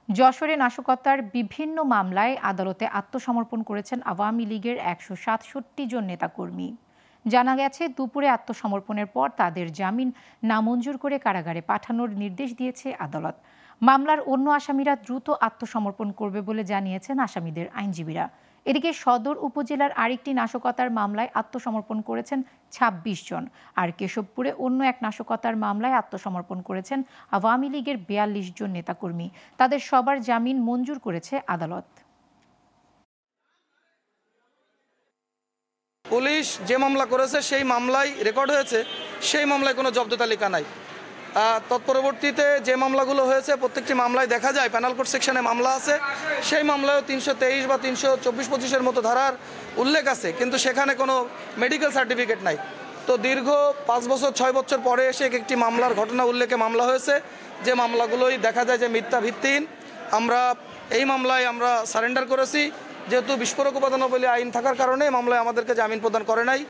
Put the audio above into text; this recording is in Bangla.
যশোরে নাশকতার বিভিন্ন মামলায় আদালতে আত্মসমর্পণ করেছেন আওয়ামী লীগের ১৬৭ জন নেতাকর্মী। জানা গেছে, দুপুরে আত্মসমর্পণের পর তাদের জামিন নামঞ্জুর করে কারাগারে পাঠানোর নির্দেশ দিয়েছে আদালত। মামলার অন্য আসামিরা দ্রুত আত্মসমর্পণ করবে বলে জানিয়েছেন আসামিদের আইনজীবীরা। এদিকে সদর উপজেলার আরেকটি নাশকতার মামলায় আত্মসমর্পণ করেছেন ২৬ জন। আর কেশবপুরে অন্য এক নাশকতার মামলায় আত্মসমর্পণ করেছেন আওয়ামী লীগের ৪২ জন নেতাকর্মী। তাদের সবার জামিন মঞ্জুর করেছে আদালত। পুলিশ যে মামলা করেছে সেই মামলায় রেকর্ড হয়েছে, সেই মামলায় কোনো জব্দ তালিকা নাই। তৎপরবর্তীতে যে মামলাগুলো হয়েছে প্রত্যেকটি মামলায় দেখা যায় প্যানাল কোড সেকশনে মামলা আছে, সেই মামলায়ও ৩২৩ বা ৩২৪-২৫-এর মতো ধারার উল্লেখ আছে, কিন্তু সেখানে কোনো মেডিকেল সার্টিফিকেট নাই। তো দীর্ঘ ৫ বছর ৬ বছর পরে এসে একটি মামলার ঘটনা উল্লেখে মামলা হয়েছে, যে মামলাগুলোই দেখা যায় যে মিথ্যা ভিত্তিহীন। এই মামলায় আমরা সারেন্ডার করেছি, যেহেতু বিস্ফোরক উপাদান বলে আইন থাকার কারণে মামলায় আমাদেরকে জামিন প্রদান করে নাই।